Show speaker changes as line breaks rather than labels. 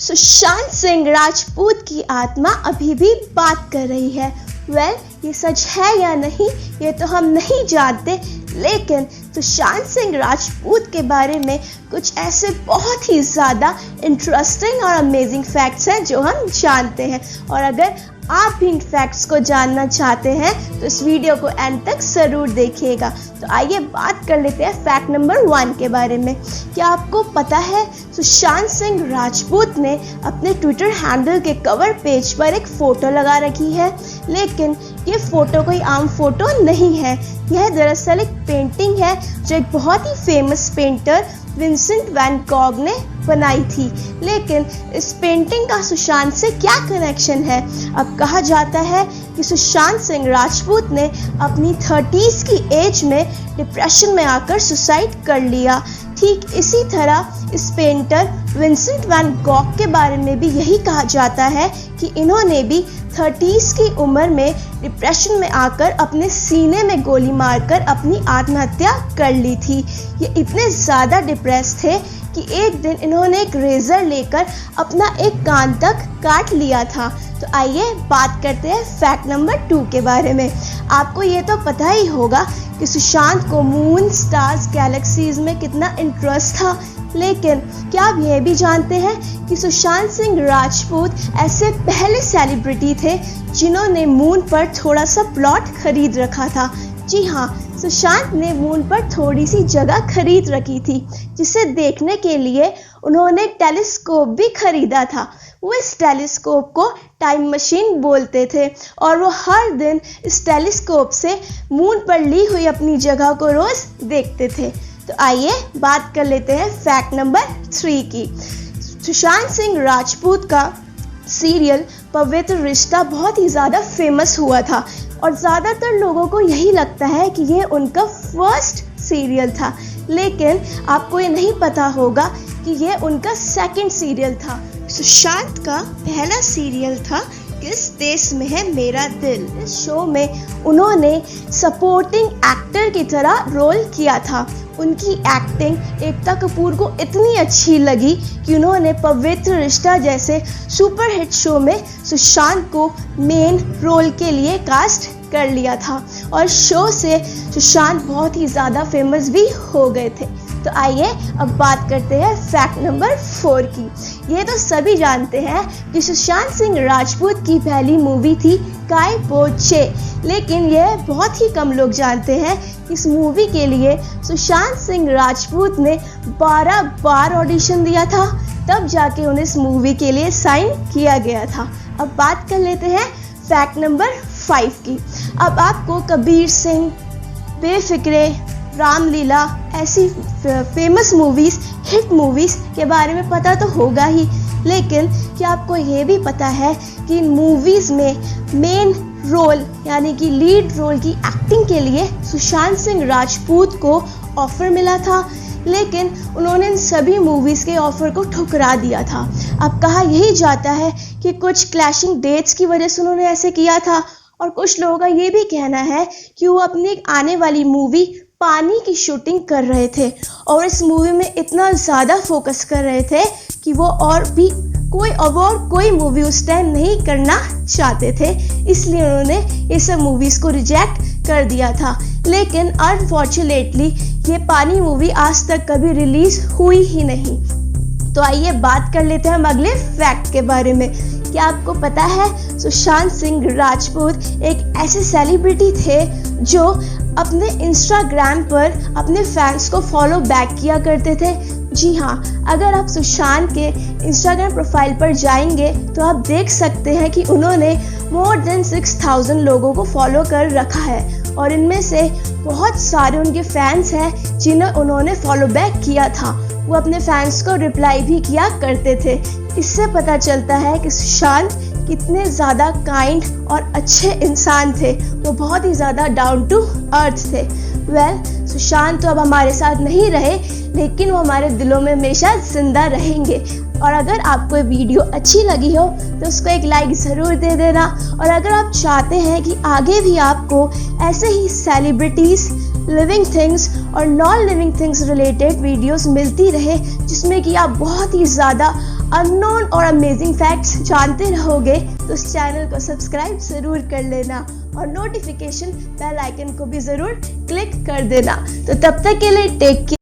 सुशांत सिंह राजपूत की आत्मा अभी भी बात कर रही है। ये सच है या नहीं ये तो हम नहीं जानते, लेकिन सुशांत सिंह राजपूत के बारे में कुछ ऐसे बहुत ही ज़्यादा इंटरेस्टिंग और अमेजिंग फैक्ट्स हैं जो हम जानते हैं। और अगर आप भी इन फैक्ट्स को जानना चाहते हैं तो इस वीडियो को एंड तक ज़रूर देखिएगा। तो आइए बात कर लेते हैं फैक्ट नंबर 1 के बारे में। क्या आपको पता है सुशांत सिंह राजपूत ने अपने ट्विटर हैंडल के कवर पेज पर एक फ़ोटो लगा रखी है, लेकिन ये फ़ोटो कोई आम फ़ोटो नहीं है। यह दरअसल एक पेंटिंग है जो एक बहुत ही famous painter Vincent van Gogh ने बनाई थी। लेकिन इस पेंटिंग का सुशांत से क्या कनेक्शन है? अब कहा जाता है कि सुशांत सिंह राजपूत ने अपनी 30s की एज में डिप्रेशन में आकर सुसाइड कर लिया। ठीक इसी तरह इस पेंटर विंसेंट वैन गॉग के बारे में भी यही कहा जाता है कि इन्होंने भी 30s की उम्र में डिप्रेशन में आकर अपने सीने में गोली मारकर अपनी आत्महत्या कर ली थी। ये इतने ज़्यादा डिप्रेस थे कि एक दिन इन्होंने एक रेज़र लेकर अपना एक कान तक काट लिया था। तो आइए बात करते हैं फैक्ट नंबर 2 के बारे में। आपको ये तो पता ही होगा कि सुशांत को मून, स्टार्स, गैलेक्सीज में कितना इंटरेस्ट था, लेकिन क्या आप ये भी जानते हैं कि सुशांत सिंह राजपूत ऐसे पहले सेलिब्रिटी थे जिन्होंने मून पर थोड़ा सा प्लॉट खरीद रखा था। जी हाँ, सुशांत ने मून पर थोड़ी सी जगह खरीद रखी थी, जिसे देखने के लिए उन्होंने एक टेलीस्कोप भी खरीदा था। वो इस टेलीस्कोप को टाइम मशीन बोलते थे और वो हर दिन इस टेलीस्कोप से मून पर ली हुई अपनी जगह को रोज देखते थे। तो आइए बात कर लेते हैं फैक्ट नंबर 3 की। सुशांत सिंह राजपूत का सीरियल पवित्र रिश्ता बहुत ही ज़्यादा फेमस हुआ था और ज़्यादातर लोगों को यही लगता है कि ये उनका फर्स्ट सीरियल था, लेकिन आपको ये नहीं पता होगा कि ये उनका सेकंड सीरियल था। सुशांत का पहला सीरियल था किस देश में है मेरा दिल। इस शो में उन्होंने सपोर्टिंग एक्टर की तरह रोल किया था। उनकी एक्टिंग एकता कपूर को इतनी अच्छी लगी कि उन्होंने पवित्र रिश्ता जैसे सुपरहिट शो में सुशांत को मेन रोल के लिए कास्ट कर लिया था और शो से सुशांत बहुत ही ज़्यादा फेमस भी हो गए थे। तो आइए अब बात करते हैं फैक्ट नंबर 4 की। ये तो सभी जानते हैं कि सुशांत सिंह राजपूत की पहली मूवी थी काय पो चे, लेकिन यह बहुत ही कम लोग जानते हैं कि इस मूवी के लिए सुशांत सिंह राजपूत ने 12 बार ऑडिशन दिया था, तब जाके उन्हें इस मूवी के लिए साइन किया गया था। अब बात कर लेते हैं फैक्ट नंबर 5 की। अब आपको कबीर सिंह, बेफिक्रे, रामलीला ऐसी फेमस मूवीज़, हिट मूवीज़ के बारे में पता तो होगा ही, लेकिन क्या आपको ये भी पता है कि इन मूवीज़ में मेन रोल यानी कि लीड रोल की एक्टिंग के लिए सुशांत सिंह राजपूत को ऑफ़र मिला था, लेकिन उन्होंने इन सभी मूवीज़ के ऑफ़र को ठुकरा दिया था। अब कहा यही जाता है कि कुछ क्लैशिंग डेट्स की वजह से उन्होंने ऐसे किया था, और कुछ लोगों का ये भी कहना है कि वो अपनी आने वाली मूवी पानी की शूटिंग कर रहे थे और इस मूवी में इतना ज़्यादा फोकस कर रहे थे कि वो और कोई मूवी उस टाइम नहीं करना चाहते थे, इसलिए उन्होंने ये सब मूवीज़ को रिजेक्ट कर दिया था। लेकिन अनफॉर्चुनेटली ये पानी मूवी आज तक कभी रिलीज़ हुई ही नहीं। तो आइए बात कर लेते हैं हम अगले फैक्ट के बारे में। क्या आपको पता है सुशांत सिंह राजपूत एक ऐसे सेलिब्रिटी थे जो अपने इंस्टाग्राम पर अपने फैंस को फॉलो बैक किया करते थे। जी हाँ, अगर आप सुशांत के इंस्टाग्राम प्रोफाइल पर जाएंगे तो आप देख सकते हैं कि उन्होंने मोर देन 6000 लोगों को फॉलो कर रखा है और इनमें से बहुत सारे उनके फैंस हैं जिन्हें उन्होंने फॉलो बैक किया था। वो अपने फैंस को रिप्लाई भी किया करते थे। इससे पता चलता है कि सुशांत कितने ज़्यादा काइंड और अच्छे इंसान थे। वो बहुत ही ज़्यादा डाउन टू अर्थ थे। सुशांत तो अब हमारे साथ नहीं रहे, लेकिन वो हमारे दिलों में हमेशा जिंदा रहेंगे। और अगर आपको ये वीडियो अच्छी लगी हो तो उसको एक लाइक ज़रूर दे देना। और अगर आप चाहते हैं कि आगे भी आपको ऐसे ही सेलिब्रिटीज़, लिविंग थिंग्स और non living things related videos मिलती रहे जिसमें कि आप बहुत ही ज़्यादा अननोन और अमेजिंग फैक्ट्स जानते रहोगे तो इस चैनल को सब्सक्राइब जरूर कर लेना और नोटिफिकेशन बेल आइकन को भी जरूर क्लिक कर देना। तो तब तक के लिए टेक केयर।